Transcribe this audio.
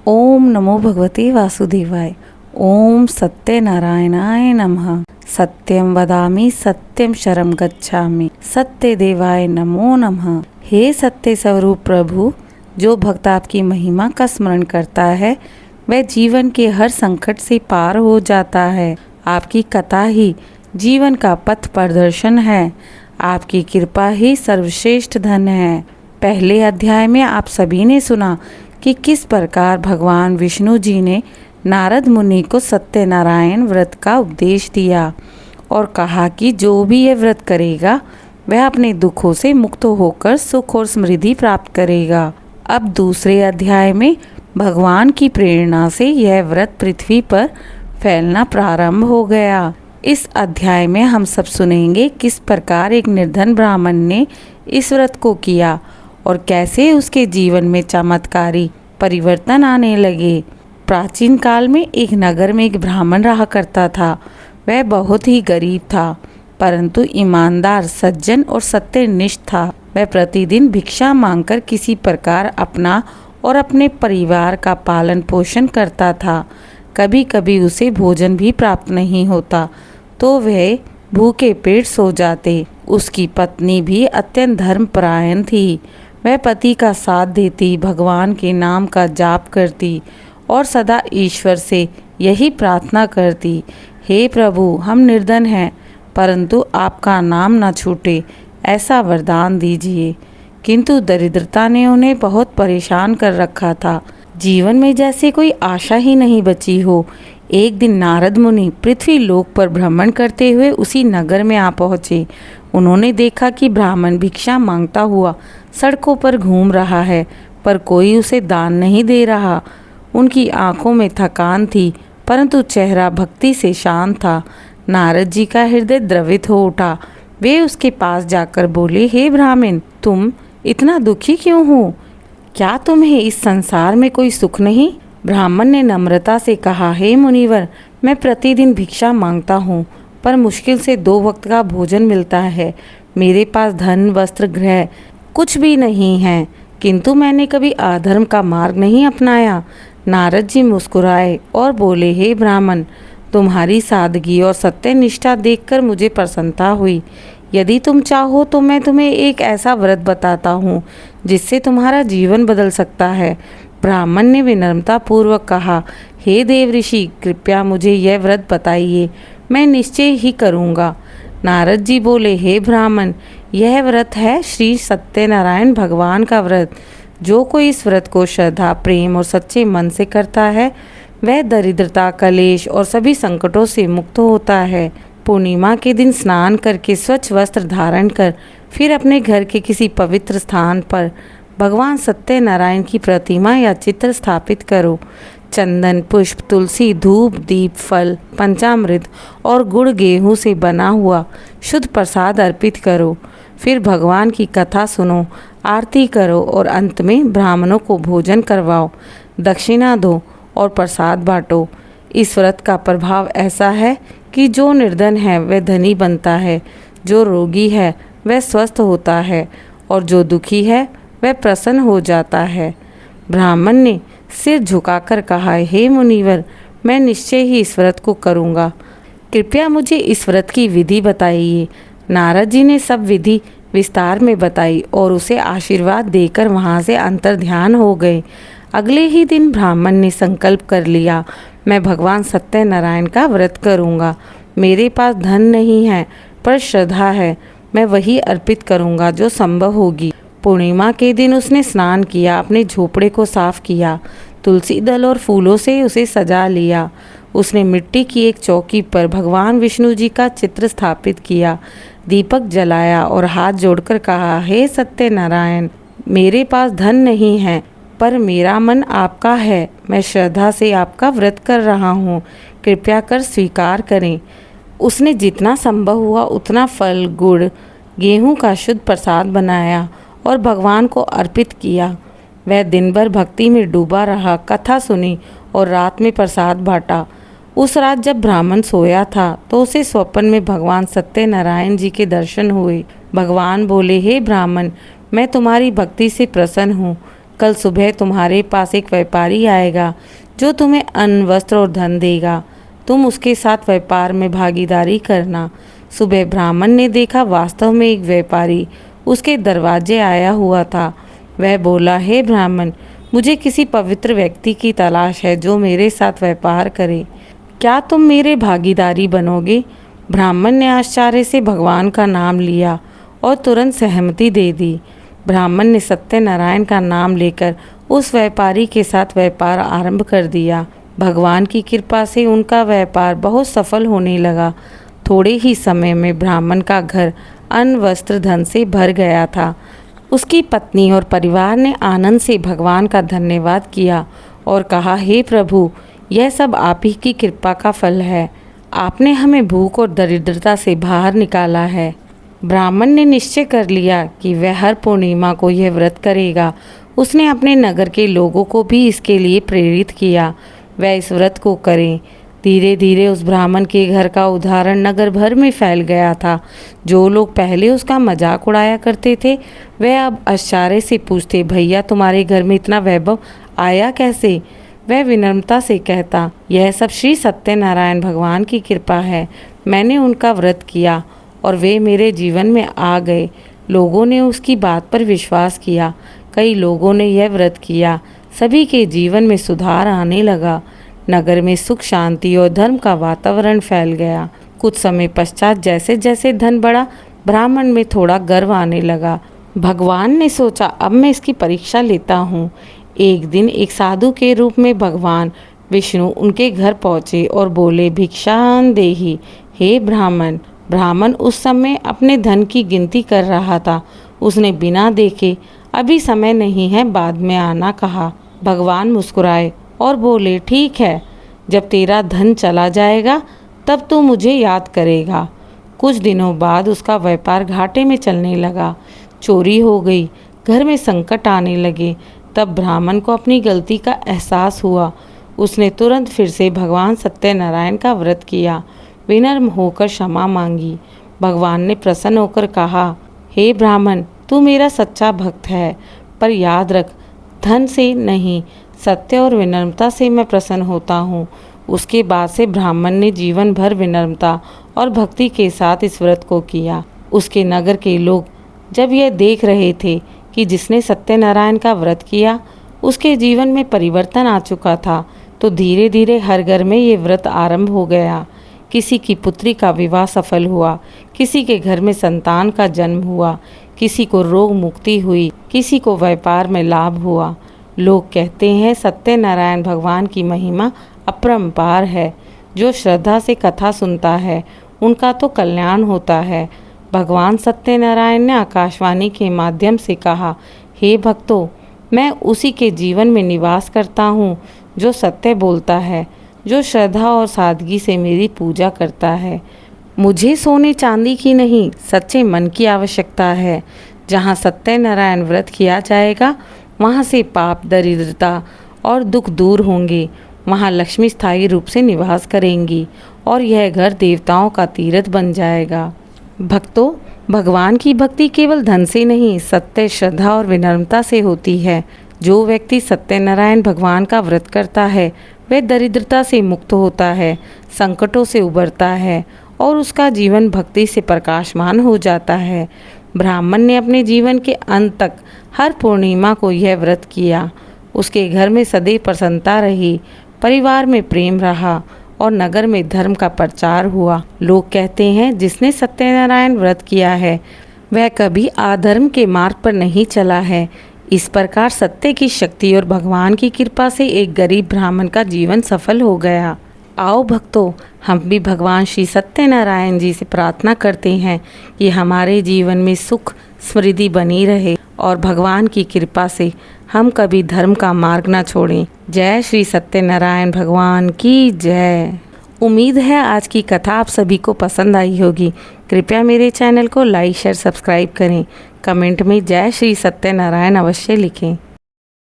ओम नमो भगवते वासुदेवाय। ओम सत्यनारायणाय नमः। सत्यम वदामि सत्यम शरम गच्छामि। सत्य देवाय नमो नमः। हे सत्य स्वरूप प्रभु, जो भक्त आपकी महिमा का स्मरण करता है वह जीवन के हर संकट से पार हो जाता है। आपकी कथा ही जीवन का पथ प्रदर्शन है। आपकी कृपा ही सर्वश्रेष्ठ धन है। पहले अध्याय में आप सभी ने सुना कि किस प्रकार भगवान विष्णु जी ने नारद मुनि को सत्यनारायण व्रत का उपदेश दिया और कहा कि जो भी यह व्रत करेगा वह अपने दुखों से मुक्त होकर सुख और समृद्धि प्राप्त करेगा। अब दूसरे अध्याय में भगवान की प्रेरणा से यह व्रत पृथ्वी पर फैलना प्रारंभ हो गया। इस अध्याय में हम सब सुनेंगे किस प्रकार एक निर्धन ब्राह्मण ने इस व्रत को किया और कैसे उसके जीवन में चमत्कारी परिवर्तन आने लगे। प्राचीन काल में एक नगर में एक ब्राह्मण रहा करता था। वह बहुत ही गरीब था, परंतु ईमानदार, सज्जन और सत्यनिष्ठ था। वह प्रतिदिन भिक्षा मांगकर किसी प्रकार अपना और अपने परिवार का पालन पोषण करता था। कभी कभी उसे भोजन भी प्राप्त नहीं होता तो वह भूखे पेट सो जाते। उसकी पत्नी भी अत्यंत धर्मपरायण थी। वह पति का साथ देती, भगवान के नाम का जाप करती और सदा ईश्वर से यही प्रार्थना करती, हे प्रभु, हम निर्धन हैं परंतु आपका नाम न छूटे, ऐसा वरदान दीजिए। किंतु दरिद्रता ने उन्हें बहुत परेशान कर रखा था। जीवन में जैसे कोई आशा ही नहीं बची हो। एक दिन नारद मुनि पृथ्वी लोक पर भ्रमण करते हुए उसी नगर में आ पहुँचे। उन्होंने देखा कि ब्राह्मण भिक्षा मांगता हुआ सड़कों पर घूम रहा है, पर कोई उसे दान नहीं दे रहा। उनकी आंखों में थकान थी, परंतु चेहरा भक्ति से शांत था। नारद जी का हृदय द्रवित हो उठा। वे उसके पास जाकर बोले, हे ब्राह्मण, तुम इतना दुखी क्यों हो? क्या तुम्हें इस संसार में कोई सुख नहीं? ब्राह्मण ने नम्रता से कहा, हे मुनिवर, मैं प्रतिदिन भिक्षा मांगता हूँ, पर मुश्किल से 2 वक्त का भोजन मिलता है। मेरे पास धन, वस्त्र, गृह कुछ भी नहीं है, किंतु मैंने कभी अधर्म का मार्ग नहीं अपनाया। नारद जी मुस्कुराए और बोले, हे ब्राह्मण, तुम्हारी सादगी और सत्यनिष्ठा देखकर मुझे प्रसन्नता हुई। यदि तुम चाहो तो मैं तुम्हें एक ऐसा व्रत बताता हूँ जिससे तुम्हारा जीवन बदल सकता है। ब्राह्मण ने विनम्रता पूर्वक कहा, हे देव ऋषि, कृपया मुझे यह व्रत बताइए, मैं निश्चय ही करूँगा। नारद जी बोले, हे ब्राह्मण, यह व्रत है श्री सत्यनारायण भगवान का व्रत। जो कोई इस व्रत को श्रद्धा, प्रेम और सच्चे मन से करता है वह दरिद्रता, कलेश और सभी संकटों से मुक्त होता है। पूर्णिमा के दिन स्नान करके स्वच्छ वस्त्र धारण कर फिर अपने घर के किसी पवित्र स्थान पर भगवान सत्यनारायण की प्रतिमा या चित्र स्थापित करो। चंदन, पुष्प, तुलसी, धूप, दीप, फल, पंचामृत और गुड़ गेहूं से बना हुआ शुद्ध प्रसाद अर्पित करो। फिर भगवान की कथा सुनो, आरती करो और अंत में ब्राह्मणों को भोजन करवाओ, दक्षिणा दो और प्रसाद बांटो। इस व्रत का प्रभाव ऐसा है कि जो निर्धन है वह धनी बनता है, जो रोगी है वह स्वस्थ होता है और जो दुखी है वह प्रसन्न हो जाता है। ब्राह्मण ने सिर झुकाकर कहा, हे मुनिवर, मैं निश्चय ही इस व्रत को करूँगा। कृपया मुझे इस व्रत की विधि बताइए। नारद जी ने सब विधि विस्तार में बताई और उसे आशीर्वाद देकर वहाँ से अंतर्ध्यान हो गए। अगले ही दिन ब्राह्मण ने संकल्प कर लिया, मैं भगवान सत्यनारायण का व्रत करूँगा। मेरे पास धन नहीं है पर श्रद्धा है, मैं वही अर्पित करूँगा जो संभव होगी। पूर्णिमा के दिन उसने स्नान किया, अपने झोपड़े को साफ किया, तुलसी दल और फूलों से उसे सजा लिया। उसने मिट्टी की एक चौकी पर भगवान विष्णु जी का चित्र स्थापित किया, दीपक जलाया और हाथ जोड़कर कहा, हे सत्यनारायण, मेरे पास धन नहीं है पर मेरा मन आपका है। मैं श्रद्धा से आपका व्रत कर रहा हूँ, कृपया कर स्वीकार करें। उसने जितना संभव हुआ उतना फल, गुड़, गेहूँ का शुद्ध प्रसाद बनाया और भगवान को अर्पित किया। वह दिन भर भक्ति में डूबा रहा, कथा सुनी और रात में प्रसाद बांटा। उस रात जब ब्राह्मण सोया था तो उसे स्वप्न में भगवान सत्यनारायण जी के दर्शन हुए। भगवान बोले, हे ब्राह्मण, मैं तुम्हारी भक्ति से प्रसन्न हूँ, कल सुबह तुम्हारे पास एक व्यापारी आएगा जो तुम्हें अन्न, वस्त्र और धन देगा। तुम उसके साथ व्यापार में भागीदारी करना। सुबह ब्राह्मण ने देखा वास्तव में एक व्यापारी उसके दरवाजे आया हुआ था। वह बोला, हे ब्राह्मण, मुझे किसी पवित्र व्यक्ति की तलाश है जो मेरे साथ व्यापार करे। क्या तुम मेरे भागीदारी बनोगे? ब्राह्मण ने आश्चर्य से भगवान का नाम लिया और तुरंत सहमति दे दी। ब्राह्मण ने सत्यनारायण का नाम लेकर उस व्यापारी के साथ व्यापार आरंभ कर दिया। भगवान की कृपा से उनका व्यापार बहुत सफल होने लगा। थोड़े ही समय में ब्राह्मण का घर अन्न, वस्त्र, धन से भर गया था। उसकी पत्नी और परिवार ने आनंद से भगवान का धन्यवाद किया और कहा, हे प्रभु, यह सब आप ही की कृपा का फल है। आपने हमें भूख और दरिद्रता से बाहर निकाला है। ब्राह्मण ने निश्चय कर लिया कि वह हर पूर्णिमा को यह व्रत करेगा। उसने अपने नगर के लोगों को भी इसके लिए प्रेरित किया, वह इस व्रत को करें। धीरे धीरे उस ब्राह्मण के घर का उदाहरण नगर भर में फैल गया था। जो लोग पहले उसका मजाक उड़ाया करते थे, वह अब आश्चर्य से पूछते, भैया, तुम्हारे घर में इतना वैभव आया कैसे? वह विनम्रता से कहता, यह सब श्री सत्यनारायण भगवान की कृपा है। मैंने उनका व्रत किया और वे मेरे जीवन में आ गए। लोगों ने उसकी बात पर विश्वास किया। कई लोगों ने यह व्रत किया। सभी के जीवन में सुधार आने लगा। नगर में सुख, शांति और धर्म का वातावरण फैल गया। कुछ समय पश्चात जैसे जैसे धन बढ़ा, ब्राह्मण में थोड़ा गर्व आने लगा। भगवान ने सोचा, अब मैं इसकी परीक्षा लेता हूँ। एक दिन एक साधु के रूप में भगवान विष्णु उनके घर पहुँचे और बोले, भिक्षान देहि। हे ब्राह्मण। ब्राह्मण उस समय अपने धन की गिनती कर रहा था। उसने बिना देखे, अभी समय नहीं है, बाद में आना, कहा। भगवान मुस्कुराए और बोले, ठीक है, जब तेरा धन चला जाएगा तब तो मुझे याद करेगा। कुछ दिनों बाद उसका व्यापार घाटे में चलने लगा। चोरी हो गई, घर में संकट आने लगे। तब ब्राह्मण को अपनी गलती का एहसास हुआ। उसने तुरंत फिर से भगवान सत्यनारायण का व्रत किया, विनम्र होकर क्षमा मांगी। भगवान ने प्रसन्न होकर कहा, हे ब्राह्मण, तू मेरा सच्चा भक्त है, पर याद रख, धन से नहीं, सत्य और विनम्रता से मैं प्रसन्न होता हूँ। उसके बाद से ब्राह्मण ने जीवन भर विनम्रता और भक्ति के साथ इस व्रत को किया। उसके नगर के लोग जब यह देख रहे थे कि जिसने सत्यनारायण का व्रत किया उसके जीवन में परिवर्तन आ चुका था, तो धीरे धीरे हर घर में ये व्रत आरंभ हो गया। किसी की पुत्री का विवाह सफल हुआ, किसी के घर में संतान का जन्म हुआ, किसी को रोग मुक्ति हुई, किसी को व्यापार में लाभ हुआ। लोग कहते हैं, सत्यनारायण भगवान की महिमा अपरंपार है। जो श्रद्धा से कथा सुनता है उनका तो कल्याण होता है। भगवान सत्यनारायण ने आकाशवाणी के माध्यम से कहा, हे भक्तों, मैं उसी के जीवन में निवास करता हूँ जो सत्य बोलता है, जो श्रद्धा और सादगी से मेरी पूजा करता है। मुझे सोने चांदी की नहीं, सच्चे मन की आवश्यकता है। जहाँ सत्यनारायण व्रत किया जाएगा वहाँ से पाप, दरिद्रता और दुख दूर होंगे। वहाँ लक्ष्मी स्थायी रूप से निवास करेंगी और यह घर देवताओं का तीर्थ बन जाएगा। भक्तों, भगवान की भक्ति केवल धन से नहीं, सत्य, श्रद्धा और विनम्रता से होती है। जो व्यक्ति सत्यनारायण भगवान का व्रत करता है वह दरिद्रता से मुक्त होता है, संकटों से उबरता है और उसका जीवन भक्ति से प्रकाशमान हो जाता है। ब्राह्मण ने अपने जीवन के अंत तक हर पूर्णिमा को यह व्रत किया। उसके घर में सदैव प्रसन्नता रही, परिवार में प्रेम रहा और नगर में धर्म का प्रचार हुआ। लोग कहते हैं, जिसने सत्यनारायण व्रत किया है वह कभी अधर्म के मार्ग पर नहीं चला है। इस प्रकार सत्य की शक्ति और भगवान की कृपा से एक गरीब ब्राह्मण का जीवन सफल हो गया। आओ भक्तों, हम भी भगवान श्री सत्यनारायण जी से प्रार्थना करते हैं कि हमारे जीवन में सुख समृद्धि बनी रहे और भगवान की कृपा से हम कभी धर्म का मार्ग न छोड़ें। जय श्री सत्यनारायण भगवान की जय। उम्मीद है आज की कथा आप सभी को पसंद आई होगी। कृपया मेरे चैनल को लाइक, शेयर, सब्सक्राइब करें। कमेंट में जय श्री सत्यनारायण अवश्य लिखें।